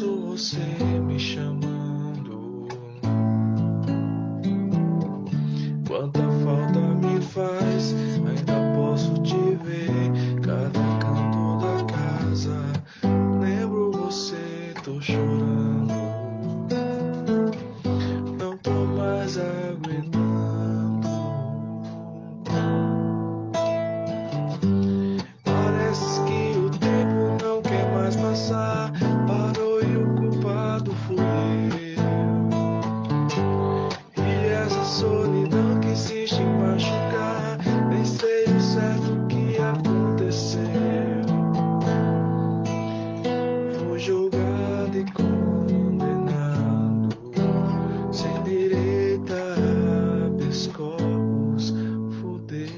ouço você me chamando. Quanta falta me faz, ainda posso te ver. Cada canto da casa, lembro você, tô chorando. Não tô mais aguentando. Parece que o tempo não quer mais passar. Parou e o culpado fui eu. E essa solidão que insiste em machucar, nem sei o certo que aconteceu. Fui julgado e condenado, sem direito a habeas corpus, fudeu.